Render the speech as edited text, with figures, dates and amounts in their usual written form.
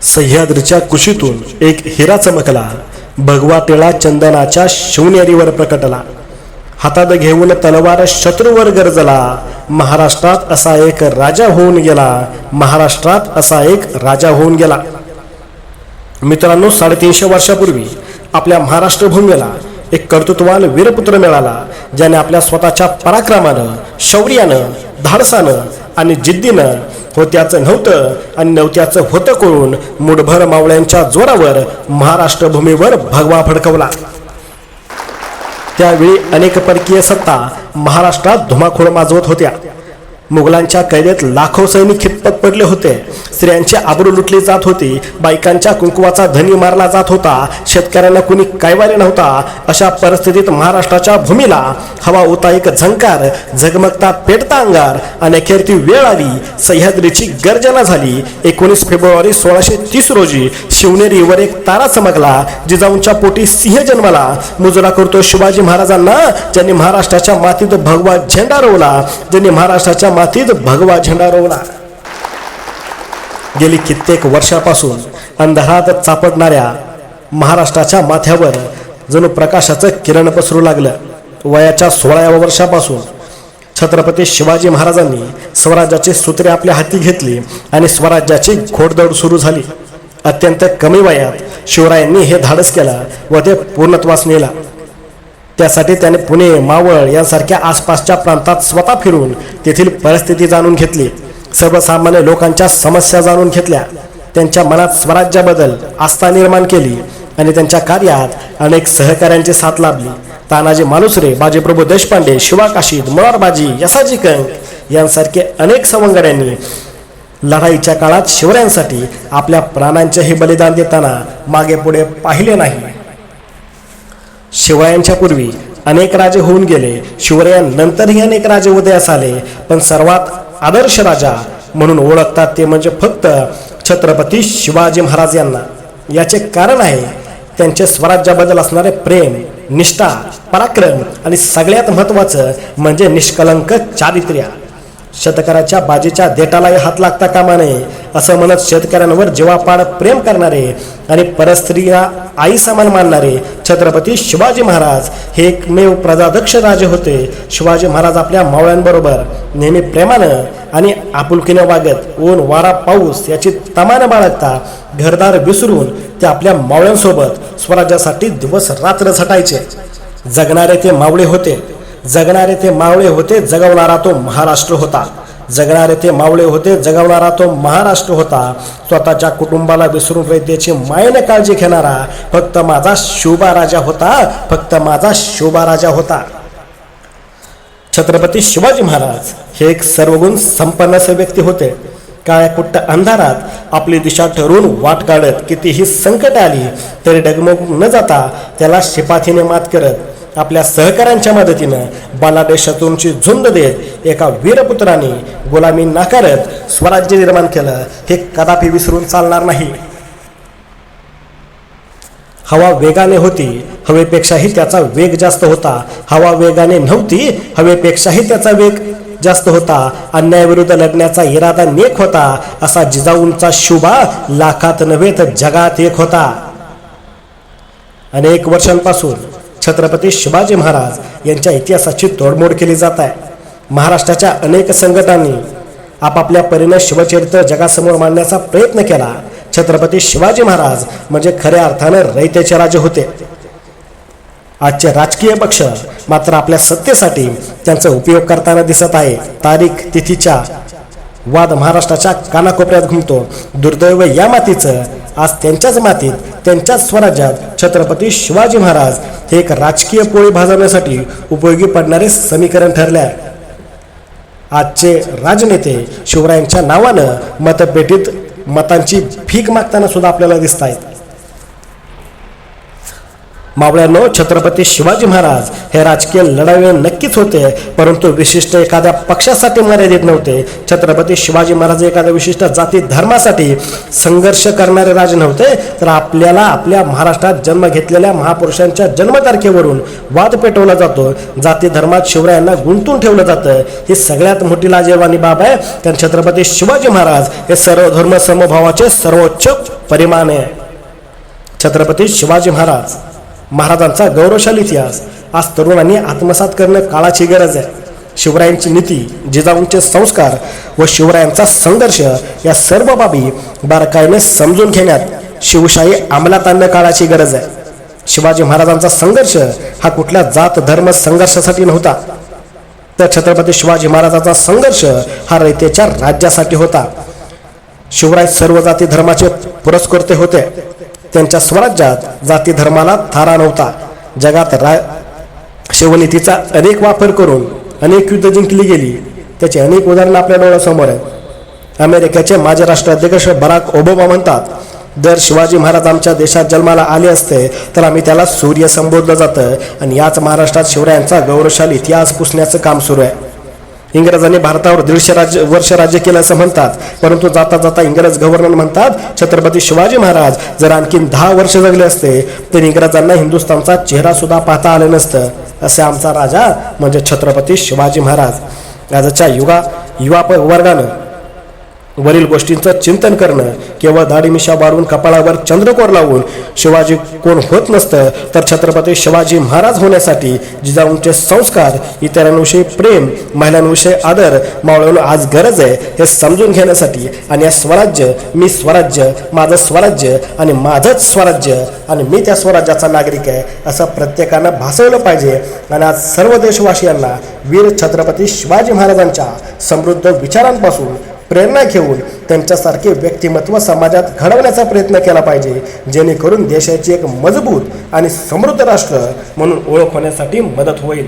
सह्याद्रीच्या कुशीतून एक हिरा चमकला, भगवा टिळा चंदनाच्या शिवनेरीवर प्रकटला. हातात घेऊन तलवार शत्रूवर गरजला, महाराष्ट्रात असा एक राजा होऊन गेला, महाराष्ट्रात असा एक राजा होऊन गेला. मित्रांनो, 350 वर्षापूर्वी आपल्या महाराष्ट्र भूमीला एक कर्तृत्ववान वीरपुत्र मिळाला, ज्याने आपल्या स्वतःच्या पराक्रमानं, शौर्यानं, धाडसानं आणि जिद्दीनं होत्याचं नव्हतं आणि नव्हत्याचं होतं करून मुठभर मावळ्यांच्या जोरावर महाराष्ट्र भूमीवर भगवा फडकवला. त्यावेळी अनेक परकीय सत्ता महाराष्ट्रात धुमाकूळ माजवत होत्या. मुघलांच्या कैदेत लाखो सैनिक खितपत पडले होते. स्त्रियांची आबरू लुटली जात होती. बायकांच्या कुंकवाचा धनी मारला जात होता. शेतकऱ्यांना कुणी कायवाले नव्हता. अशा परिस्थितीत महाराष्ट्राच्या भूमीला हवा होता एक झंकार, झगमगता पेटता अंगार आणि अखेर ती वेळ आली. सह्याद्रीची गर्जना झाली. 19 फेब्रुवारी 1630 रोजी शिवनेरीवर एक तारा चमकला. जिजाऊंच्या पोटी सिंह जन्माला. मुजरा करतो शिवाजी महाराजांना, ज्यांनी महाराष्ट्राच्या मातीत भगवा झेंडा रोवला, ज्यांनी महाराष्ट्राच्या मातीत भगवा झेंडा रोवला. गेली कित्येक वर्षापासून अंधारात चापडणाऱ्या महाराष्ट्राच्या माथ्यावर जणू प्रकाशाचं किरण पसरू लागलं. वयाच्या 16व्या वर्षापासून छत्रपती शिवाजी महाराजांनी स्वराज्याची सूत्रे आपल्या हाती घेतली आणि स्वराज्याची घोडदौड सुरू झाली. अत्यंत कमी वयात शिवरायांनी हे धाडस केलं व ते पूर्णत्वास नेला. त्यासाठी त्याने पुणे, मावळ यांसारख्या आसपासच्या प्रांतात स्वतः फिरून तेथील परिस्थिती जाणून घेतली. सर्वसामान्य लोकांच्या समस्या जाणून घेतल्या. त्यांच्या मनात स्वराज्याबद्दल आस्था निर्माण केली आणि त्यांच्या कार्यात अनेक सहकाऱ्यांची साथ लाभली. तानाजी मालुसरे, बाजीप्रभू देशपांडे, शिवा काशीद, मोरारबाजी, यसाजी कंक यांसारखे अनेक सवंगड्यांनी लढाईच्या काळात शिवरायांसाठी आपल्या प्राणांचेही बलिदान देताना मागे पुढे पाहिले नाही. शिवरायांच्या पूर्वी अनेक राजे होऊन गेले. शिवरायांनंतरही अनेक राजे उदयास आले, पण सर्वात आदर्श राजा म्हणून ओळखतात ते म्हणजे फक्त छत्रपती शिवाजी महाराज यांना. याचे कारण आहे त्यांचे स्वराज्याबद्दल असणारे प्रेम, निष्ठा, पराक्रम आणि सगळ्यात महत्त्वाचं म्हणजे निष्कलंक चारित्र्य. शेतकऱ्याच्या बाजीच्या देठालाही हात लागता कामा नये असं म्हणत शेतकऱ्यांवर जीवापाड प्रेम करणारे आणि परस्त्रीला आई समान मानणारे छत्रपती शिवाजी महाराज हे एकमेव प्रजादक्ष राजे होते. शिवाजी महाराज आपल्या मावळ्यांबरोबर नेहमी प्रेमानं आणि आपुलकीनं वागत, ऊन वारा पाऊस याची तमानं बाळगता घरदार विसरून ते आपल्या मावळ्यांसोबत स्वराज्यासाठी दिवस रात्र झटायचे. जगणारे ते मावळे होते. जगणारे ते मावळे होते. जगवणारा तो महाराष्ट्र होता. जगणारे ते मावळे होते. जगवणारा तो महाराष्ट्र होता. स्वतःच्या कुटुंबाला विसरून रयतेची मायेने काळजी घेणारा फक्त माझा शिवबा राजा होता. फक्त माझा शिवबा राजा होता. छत्रपती शिवाजी महाराज हे एक सर्वगुण संपन्न असे व्यक्ती होते. काळ्या कुट्ट अंधारात आपली दिशा ठरवून वाट काढत कितीही संकट आली तरी डगमगून न जाता त्याला शिपाथीने मात करत आपल्या सहकाऱ्यांच्या मदतीनं बलाढ्य शत्रूंची झुंड देत एका वीरपुत्राने गुलामी नाकारत स्वराज्य निर्माण केलं. हे कदापि विसरून चालणार नाही. हवा वेगाने होती, हवेपेक्षाही त्याचा वेग जास्त होता. हवा वेगाने नव्हती, हवेपेक्षाही त्याचा वेग जास्त होता. अन्यायाविरुद्ध लढण्याचा इरादा नेक होता. असा जिजाऊंचा शिवबा लाखात नव्हे तर जगात एक होता. अनेक वर्षांपासून छत्रपती शिवाजी महाराज यांच्या इतिहासाची तोडमोड केली जात आहे. महाराष्ट्राच्या अनेक संघटनांनी आपापल्या परीने शिवचरित्र जगासमोर मांडण्याचा प्रयत्न केला. छत्रपती शिवाजी महाराज म्हणजे खऱ्या अर्थानं रयतेचे राजे होते. आजचे राजकीय पक्ष मात्र आपल्या सत्तेसाठी त्यांचा उपयोग करताना दिसत आहे. तारीख तिथीच्या वाद महाराष्ट्राच्या कानाकोपऱ्यात घुमतो. दुर्दैव या मातीचं आज त्यांच्याच मातीत, त्यांच्याच स्वराज्यात छत्रपती शिवाजी महाराज हे एक राजकीय पोळी भाजवण्यासाठी उपयोगी पडणारे समीकरण ठरले आहे. आजचे राजनेते शिवरायांच्या नावानं मतपेटीत मतांची भीक मागताना सुद्धा आपल्याला दिसत आहेत. मावळ्यांनो, छत्रपती शिवाजी महाराज हे राजकीय लढावे नक्कीच होते, परंतु विशिष्ट एखाद्या पक्षासाठी मर्यादित नव्हते. छत्रपती शिवाजी महाराज एखाद्या विशिष्ट जाती धर्मासाठी संघर्ष करणारे राजे नव्हते, तर आपल्याला आपल्या महाराष्ट्रात जन्म घेतलेल्या महापुरुषांच्या जन्मतारखेवरून वाद पेटवला जातो. जाती धर्मात शिवरायांना गुंतून ठेवलं जातं. ही सगळ्यात मोठी लाजिरवाणी बाब आहे. कारण छत्रपती शिवाजी महाराज हे सर्वधर्म समभावाचे सर्वोच्च परिमाण आहे. छत्रपती शिवाजी महाराजांचा गौरवशाली इतिहास आज तरुणांनी आत्मसात करणं काळाची गरज आहे. शिवरायांची नीती, जिजाऊंचे संस्कार व शिवरायांचा संघर्ष या सर्व बाबी बारकाईने समजून घेण्यात शिवशाही अंमलात आणणं काळाची गरज आहे. शिवाजी महाराजांचा संघर्ष हा कुठल्या जात धर्म संघर्षासाठी नव्हता, तर छत्रपती शिवाजी महाराजांचा संघर्ष हा रयतेच्या राज्यासाठी होता. शिवराय सर्व जाती धर्माचे पुरस्कर्ते होते. त्यांच्या स्वराज्यात जाती धर्माला थारा नव्हता. जगात शिवनीतीचा अनेक वापर करून अनेक युद्ध जिंकली गेली. त्याची अनेक उदाहरणं आपल्या डोळ्यासमोर आहेत. अमेरिकेचे माजी राष्ट्राध्यक्ष बराक ओबामा म्हणतात, जर शिवाजी महाराज आमच्या देशात जन्माला आले असते तर आम्ही त्याला सूर्य संबोधलं जातं. आणि याच महाराष्ट्रात शिवरायांचा गौरवशाली इतिहास पुसण्याचं काम सुरू आहे. इंग्रजांनी भारतावर 150 वर्ष राज्य केलं असं म्हणतात, परंतु जाता जाता इंग्रज गव्हर्नर म्हणतात, छत्रपती शिवाजी महाराज जर आणखीन 10 वर्ष जगले असते तर इंग्रजांना हिंदुस्थानचा चेहरा सुद्धा पाहता आलं नसतं. असे आमचा राजा म्हणजे छत्रपती शिवाजी महाराज. आजच्या युवा वर्गानं वरील गोष्टींचं चिंतन करणं, केवळ दाढी मिशा वाढवून कपाळावर चंद्रकोर लावून शिवाजी कोण होत नसतं, तर छत्रपती शिवाजी महाराज होण्यासाठी जिजाऊंचे संस्कार, इतरांविषयी प्रेम, महिलांविषयी आदर मावळ्यांनो आज गरज आहे. हे समजून घेण्यासाठी आणि या स्वराज्य, मी स्वराज्य, माझं स्वराज्य आणि माझंच स्वराज्य आणि मी त्या स्वराज्याचा नागरिक आहे असं प्रत्येकानं भासवलं पाहिजे. आणि आज सर्व देशवासियांना वीर छत्रपती शिवाजी महाराजांच्या समृद्ध विचारांपासून प्रेरणा घेऊन त्यांच्यासारखे व्यक्तिमत्व समाजात घडवण्याचा प्रयत्न केला पाहिजे, जेणेकरून देशाची एक मजबूत आणि समृद्ध राष्ट्र म्हणून ओळख होण्यासाठी मदत होईल.